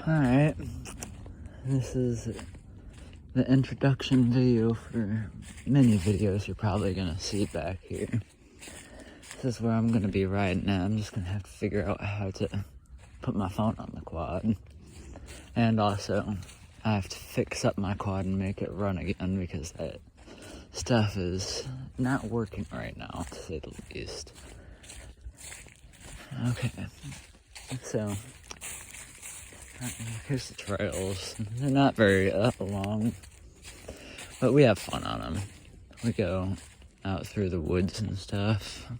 Alright, this is the introduction video for many videos you're probably gonna see back here. This is where I'm gonna be riding at. I'm just gonna have to figure out how to put my phone on the quad. And also, I have to fix up my quad and make it run again because that stuff is not working right now, to say the least. Okay, so here's the trails. They're not very long, but we have fun on them. We go out through the woods and stuff.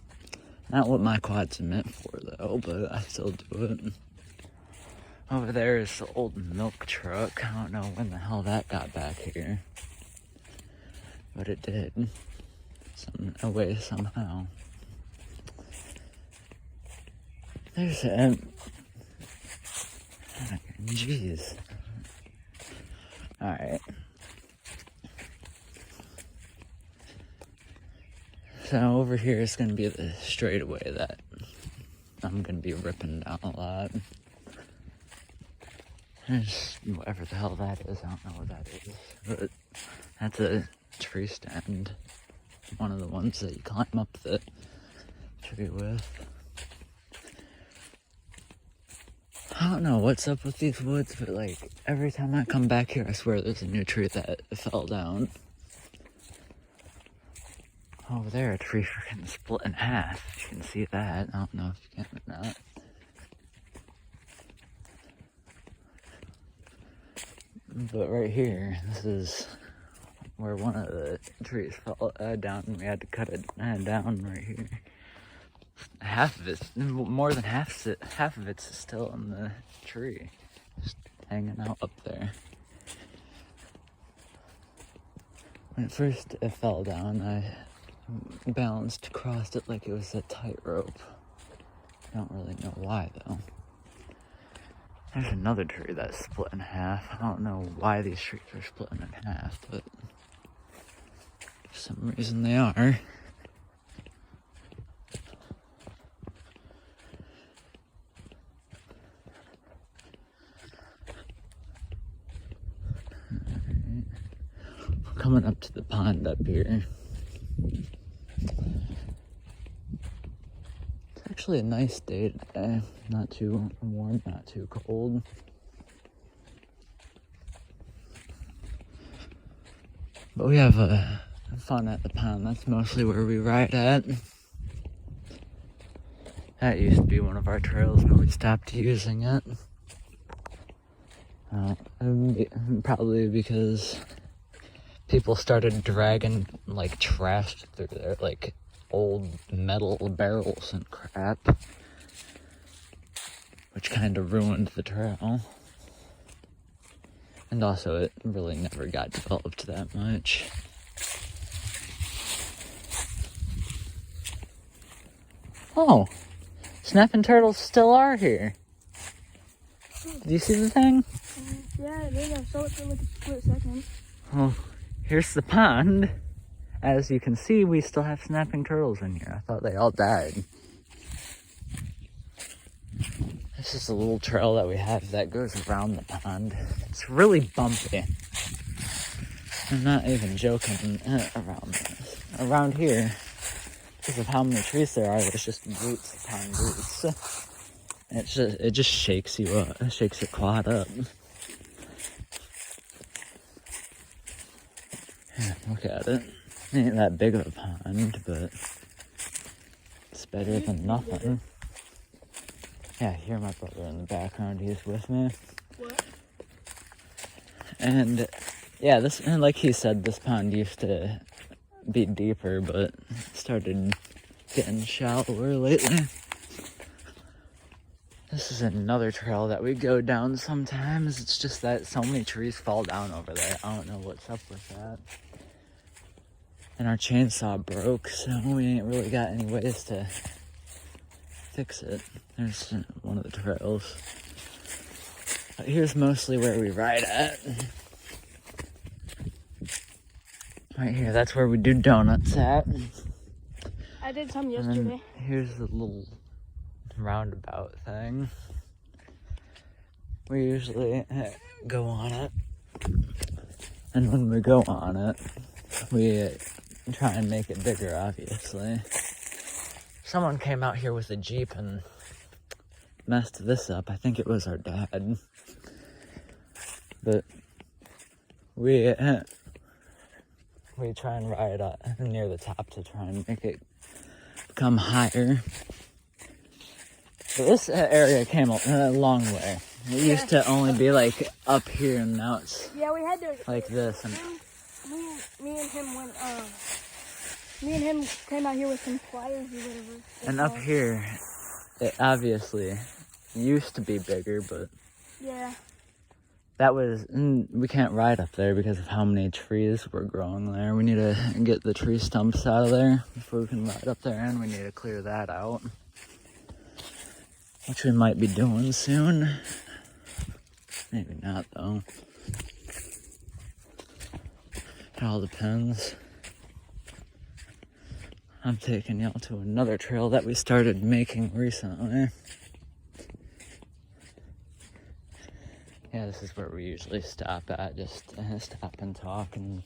Not what my quad's meant for, though, but I still do it. Over there is the old milk truck. I don't know when the hell that got back here, but it did. Away somehow. There's a... Jeez. Alright. So over here is going to be the straightaway that I'm going to be ripping down a lot. There's whatever the hell that is. I don't know what that is. But that's a tree stand. One of the ones that you climb up the tree with. I don't know what's up with these woods, but like every time I come back here, I swear there's a new tree that fell down. Over there, a tree freaking split in half. You can see that. I don't know if you can or not. But right here, this is where one of the trees fell down, and we had to cut it down right here. Half of it's, more than half of it's still in the tree, just hanging out up there. When first it fell down, I balanced across it like it was a tightrope. I don't really know why, though. There's another tree that's split in half. I don't know why these trees are splitting in half, but for some reason they are. Coming up to the pond up here. It's actually a nice day today. Not too warm, not too cold. But we have fun at the pond. That's mostly where we ride at. That used to be one of our trails, but we stopped using it. Probably because people started dragging like trash through there, like old metal barrels and crap, which kind of ruined the trail. And also it really never got developed that much. Oh, snapping turtles still are here. Do you see the thing? Yeah, I did. I saw it for like a split second. Oh. Here's the pond. As you can see, we still have snapping turtles in here. I thought they all died. This is a little trail that we have that goes around the pond. It's really bumpy. I'm not even joking around this. Around here, because of how many trees there are, there's just roots upon roots. It just shakes you up. It shakes your quad up. Look at it. It ain't that big of a pond, but it's better than nothing. Yeah, I hear my brother in the background. He's with me. What? And yeah, and like he said, this pond used to be deeper, but started getting shallower lately. This is another trail that we go down sometimes. It's just that so many trees fall down over there. I don't know what's up with that. And our chainsaw broke, so we ain't really got any ways to fix it. There's one of the trails. But here's mostly where we ride at. Right here, that's where we do donuts at. I did some yesterday. Here's the little roundabout thing. We usually go on it. And when we go on it, we try and make it bigger, obviously. Someone came out here with a Jeep and messed this up. I think it was our dad. But we try and ride up near the top to try and make it come higher. But this area came a long way. It used to only be like up here, and now it's we had to like this. And me and him went. Me and him came out here with some flyers or whatever. and up here, it obviously used to be bigger, but Yeah. that was we can't ride up there because of how many trees were growing there. We need to get the tree stumps out of there before we can ride up there, and we need to clear that out, which we might be doing soon. Maybe not, though. It all depends. I'm taking y'all to another trail that we started making recently. Yeah, this is where we usually stop at, just stop and talk and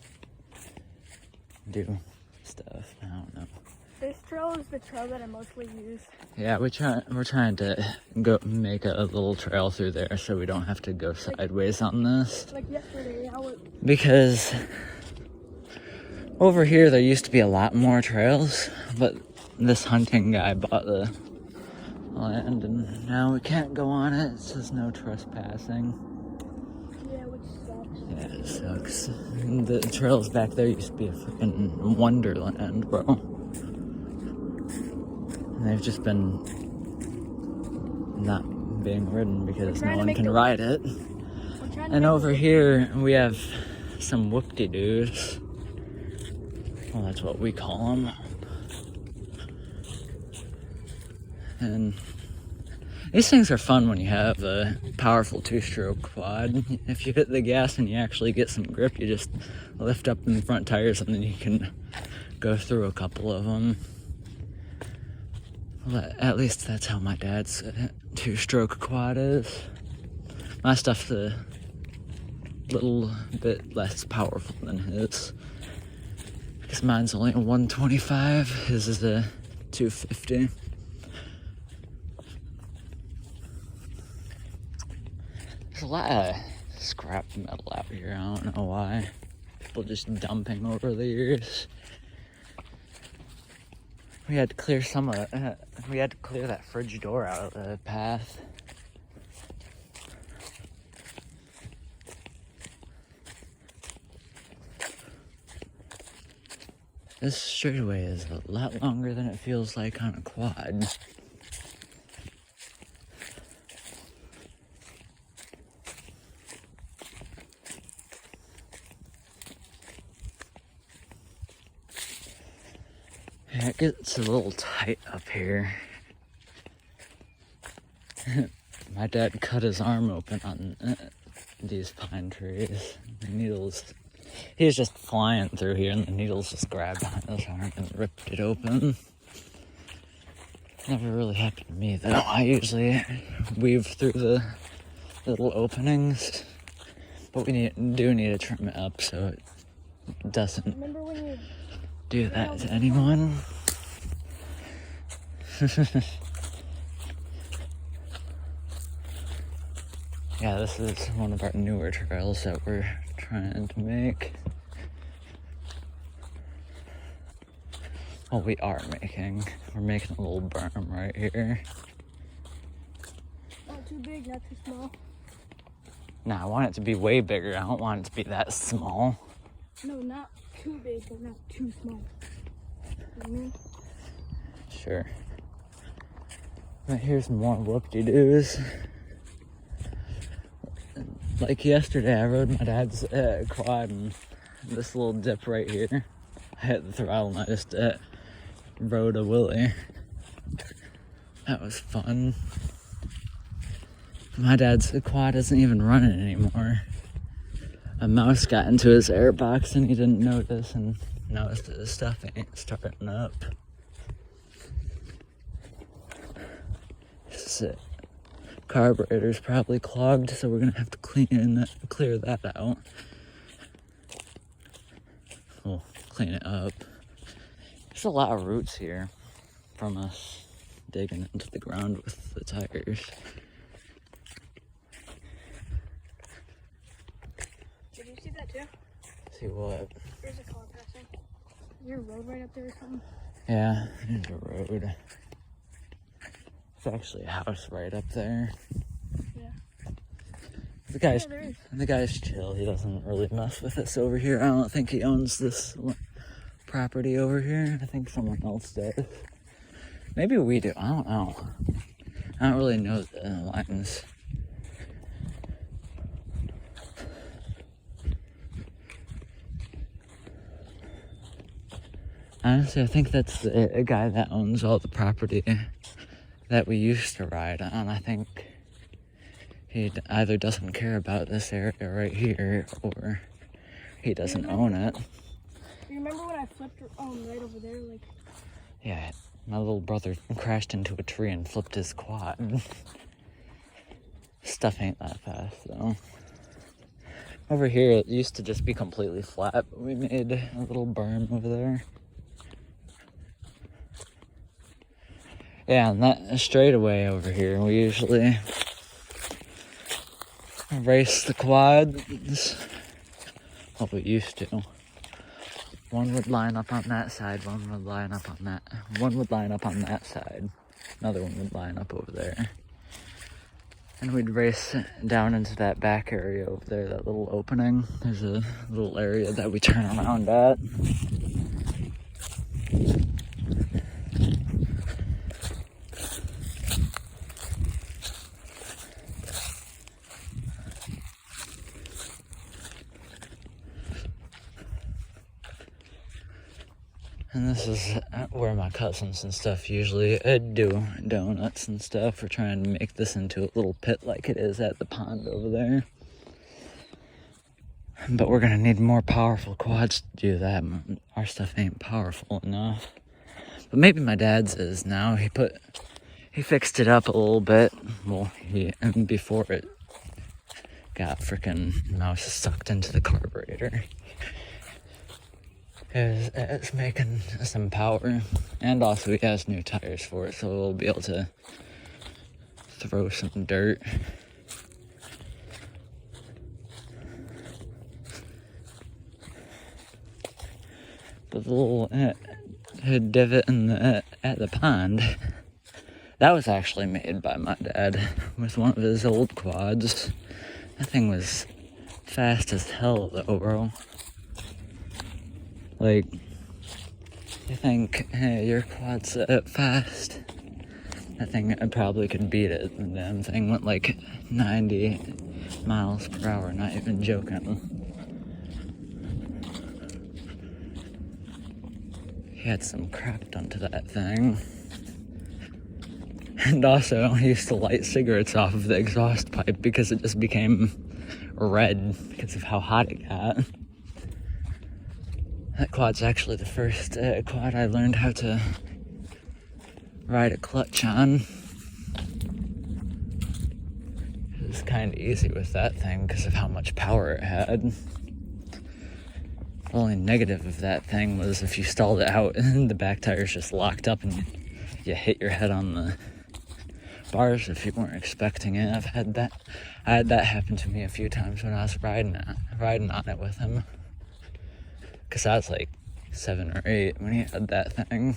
do stuff. I don't know. This trail is the trail that I mostly use. Yeah, we're trying to go make a little trail through there so we don't have to go sideways on this. Like yesterday, Because over here there used to be a lot more trails, but this hunting guy bought the land and now we can't go on it. It says no trespassing. Yeah, which sucks. Yeah, it sucks. The trails back there used to be a freaking wonderland, bro. And they've just been not being ridden because no one can ride it. And over here we have some whoop-de-doos. Well, that's what we call them. And these things are fun when you have a powerful two-stroke quad. If you hit the gas and you actually get some grip, you just lift up the front tires and then you can go through a couple of them. Well, at least that's how my dad's two-stroke quad is. My stuff's a little bit less powerful than his. Because mine's only a 125, his is a 250. There's a lot of scrap metal out here, I don't know why. People just dumping over the years. We had to clear we had to clear that fridge door out of the path. This straightaway is a lot longer than it feels like on a quad. Yeah, it gets a little tight up here. My dad cut his arm open on these pine trees. The needles, he was just flying through here and the needles just grabbed on his arm and ripped it open. Never really happened to me though. I usually weave through the little openings, but we do need to trim it up so it doesn't do that to anyone. Yeah, this is one of our newer trails that we're trying to make. Well, we are making. We're making a little berm right here. Not too big, not too small. Nah, I want it to be way bigger. I don't want it to be that small. No, not too big, but not too small. You know what I mean? Sure. But here's more whoop-de-doos. Like yesterday, I rode my dad's quad and this little dip right here. I hit the throttle and I just rode a wheelie. That was fun. My dad's quad isn't even running anymore. A mouse got into his airbox and he didn't notice, and noticed that his stuff ain't starting up. carburetor's probably clogged, so we're gonna have to clear that out. We'll clean it up. There's a lot of roots here from us digging into the ground with the tires. Did you see that too? See what? There's a car passing. Is there a road right up there or something? Yeah, there's a road. It's actually a house right up there. Yeah. The guy's chill. He doesn't really mess with us over here. I don't think he owns this property over here. I think someone else does. Maybe we do. I don't know. I don't really know the lines. Honestly, I think that's a guy that owns all the property that we used to ride on. I think he either doesn't care about this area right here, or he doesn't own it. You remember when I flipped right over there? Like, yeah, my little brother crashed into a tree and flipped his quad. Stuff ain't that fast, though. Over here, it used to just be completely flat, but we made a little berm over there. Yeah, and that straightaway over here, we usually race the quads. Well, we used to. One would line up on that side, one would line up on that side, another one would line up over there. And we'd race down into that back area over there, that little opening. There's a little area that we turn around at. And this is where my cousins and stuff usually do donuts and stuff. We're trying to make this into a little pit like it is at the pond over there. But we're gonna need more powerful quads to do that. Our stuff ain't powerful enough. But maybe my dad's is now. He fixed it up a little bit. Well, before it got freaking mouse sucked into the carburetor. It's making some power, and also he has new tires for it, so we'll be able to throw some dirt. But the little divot at the pond, that was actually made by my dad with one of his old quads. That thing was fast as hell though, bro. Like, you think, hey, your quad's fast? That thing probably could beat it. The damn thing went like 90 miles per hour, not even joking. He had some crap done to that thing. And also, he used to light cigarettes off of the exhaust pipe because it just became red because of how hot it got. That quad's actually the first quad I learned how to ride a clutch on. It was kind of easy with that thing because of how much power it had. The only negative of that thing was if you stalled it out and the back tire's just locked up and you hit your head on the bars if you weren't expecting it. I had that happen to me a few times when I was riding on it with him. Because I was like 7 or 8 when he had that thing.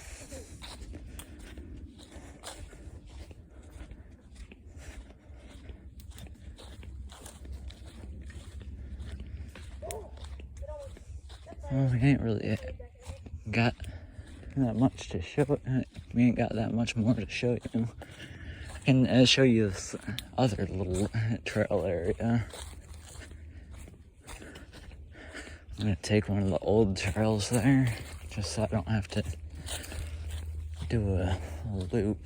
Well, we ain't really got that much to show. We ain't got that much more to show you. I can show you this other little trail area. I'm gonna take one of the old trails there, just so I don't have to do a loop.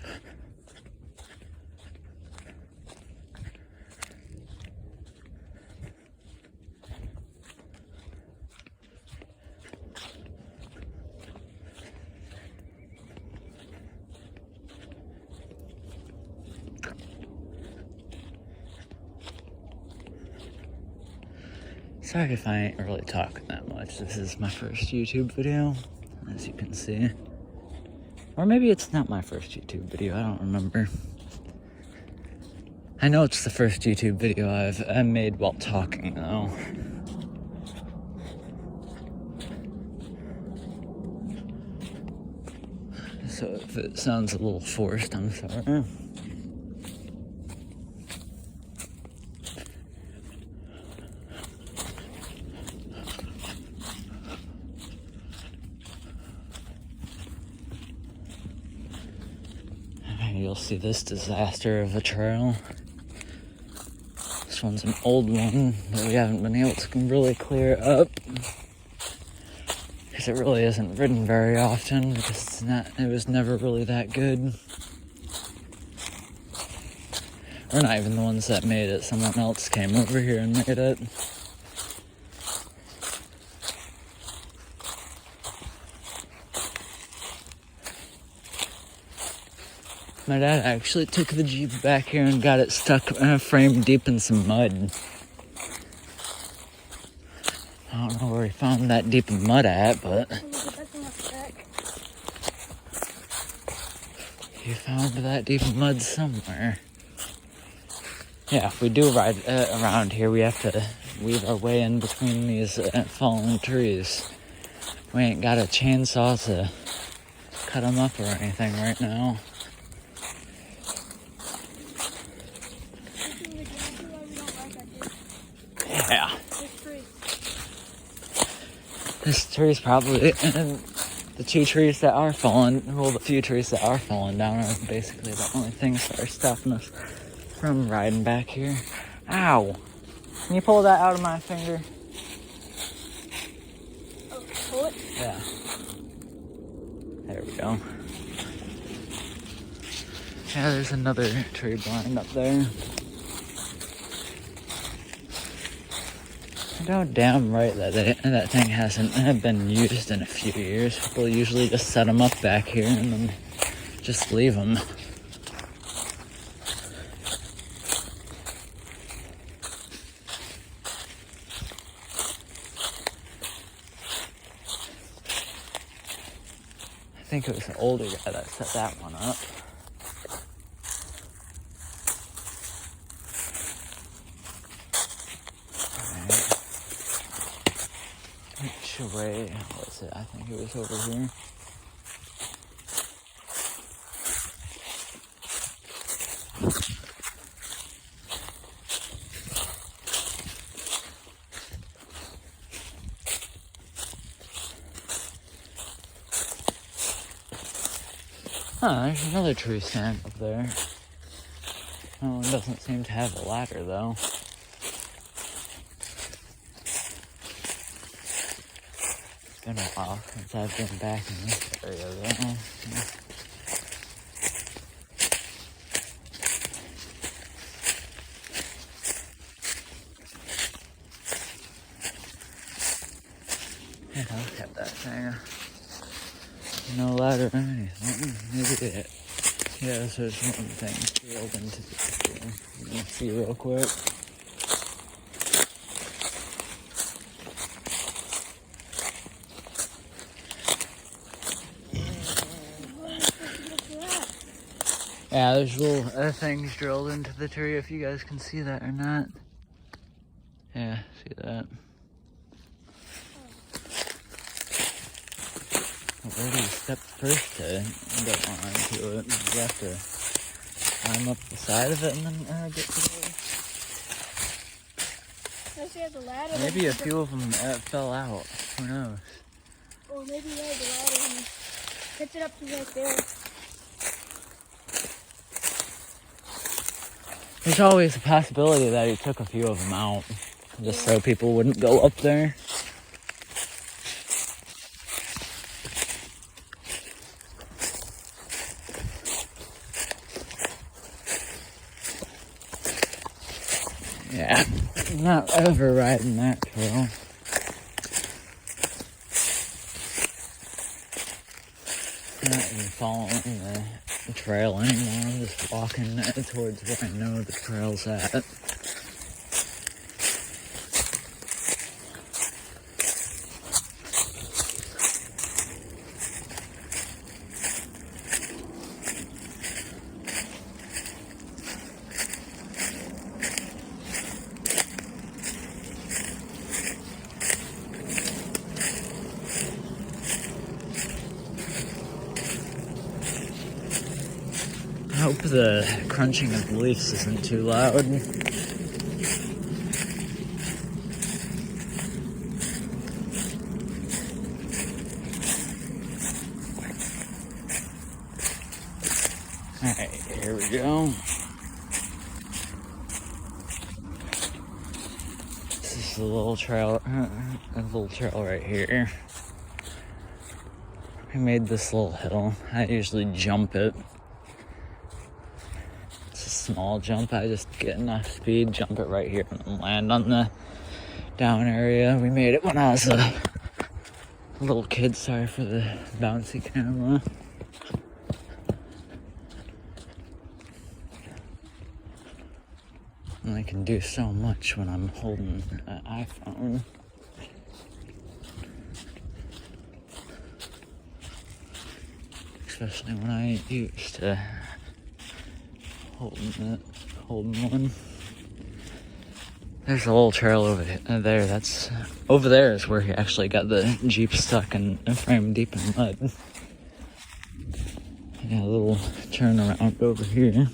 Sorry if I ain't really talking that much. This is my first YouTube video, as you can see. Or maybe it's not my first YouTube video, I don't remember. I know it's the first YouTube video I've made while talking, though. So if it sounds a little forced, I'm sorry. You'll see this disaster of a trail. This one's an old one that we haven't been able to really clear up. Because it really isn't ridden very often, because it was never really that good. Or not even the ones that made it, someone else came over here and made it. My dad actually took the Jeep back here and got it stuck framed deep in some mud. I don't know where he found that deep in mud at, but he found that deep in mud somewhere. Yeah, if we do ride around here, we have to weave our way in between these fallen trees. We ain't got a chainsaw to cut them up or anything right now. Yeah. This tree's probably, the two trees that are falling, well, the few trees that are falling down are basically the only things that are stopping us from riding back here. Ow! Can you pull that out of my finger? Oh, pull it? Yeah. There we go. Yeah, there's another tree blind up there. I know damn right that that thing hasn't been used in a few years. People usually just set them up back here and then just leave them. I think it was the older guy that set that one up. Which way was it? I think it was over here. Huh, there's another tree stand up there. That one doesn't seem to have a ladder, though. It's been a while since I've been back in this area, though. Yeah, look at that thing. No ladder or anything. Maybe it. Yeah, so there's one thing drilled into the picture. I'm gonna see real quick. Yeah, there's little things drilled into the tree, if you guys can see that or not. Yeah, see that? Where do you step first to get onto it? You have to climb up the side of it and then get to the... Unless you have the ladder. Maybe a few of them fell out. Who knows? Or maybe you have the ladder and pitch it up to right there. There's always a possibility that he took a few of them out, just so people wouldn't go up there. Yeah, I'm not ever riding that trail. I'm not even following the trail anymore. I'm just walking towards where I know the trail's at. the crunching of the leaves isn't too loud. Alright, here we go. This is a little trail right here. I made this little hill. I usually jump it. It's a small jump. I just get enough speed, jump it right here, and then land on the down area. We made it when I was a little kid. Sorry for the bouncy camera. And I can do so much when I'm holding an iPhone. Especially when I ain't used to holding one. There's a little trail over there. That's over there is where he actually got the Jeep stuck and framed deep in mud. Yeah, a little turnaround over here.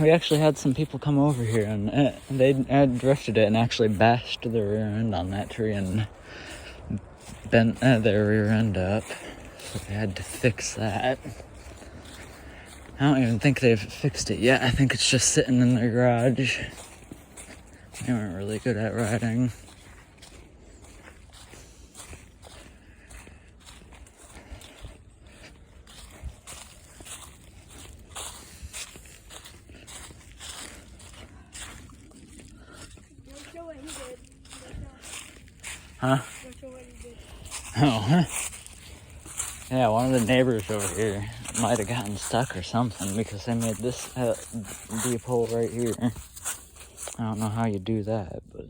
We actually had some people come over here and they drifted it and actually bashed their rear end on that tree and bent their rear end up. So they had to fix that. I don't even think they've fixed it yet. I think it's just sitting in their garage. They weren't really good at riding. Huh? Oh, yeah, one of the neighbors over here might have gotten stuck or something because they made this deep hole right here. I don't know how you do that, but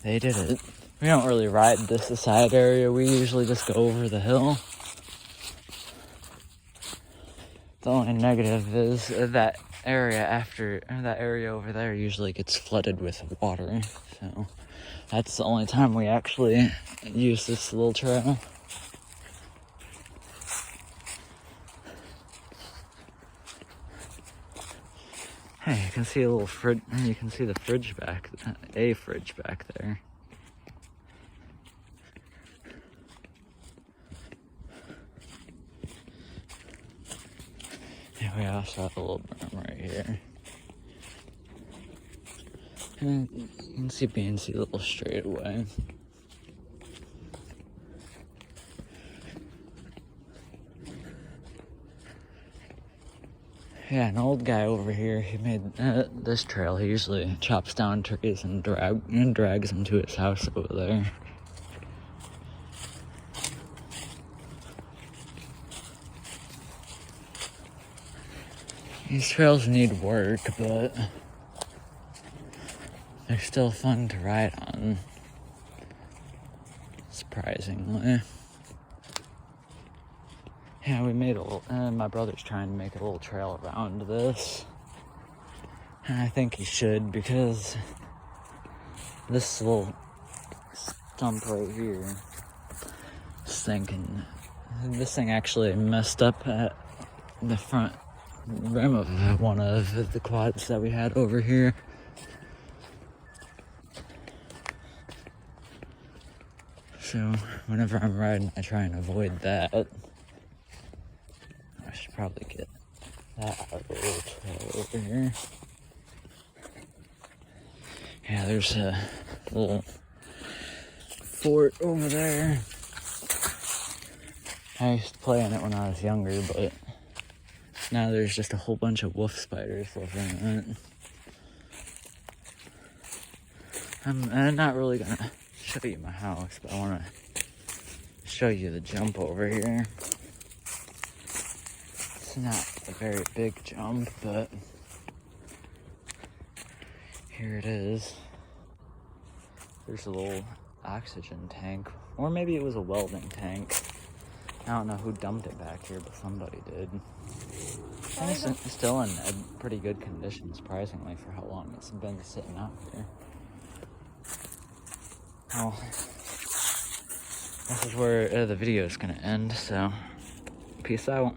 they did it. We don't really ride this side area. We usually just go over the hill. The only negative is that area over there usually gets flooded with water, so that's the only time we actually use this little trail. Hey, you can see a little fridge. You can see the fridge back, a fridge back there. Yeah, we also have a little berm right here. And you can see BNC a little straight away. Yeah, an old guy over here, he made this trail. He usually chops down trees and drags them to his house over there. These trails need work, but they're still fun to ride on, surprisingly. Yeah, we made a little, my brother's trying to make a little trail around this. And I think he should, because this little stump right here is sinking. This thing actually messed up at the front rim of one of the quads that we had over here. So whenever I'm riding, I try and avoid that. I should probably get that out of the little trail over here. Yeah, there's a little fort over there. I used to play in it when I was younger, but now there's just a whole bunch of wolf spiders living in it. I'm not really gonna show you my house, but I want to show you the jump over here. It's not a very big jump, but here it is. There's a little oxygen tank, or maybe it was a welding tank. I don't know who dumped it back here, but somebody did. I think it's still in a pretty good condition, surprisingly, for how long it's been sitting out here. Oh, this is where the video is gonna end, so peace out.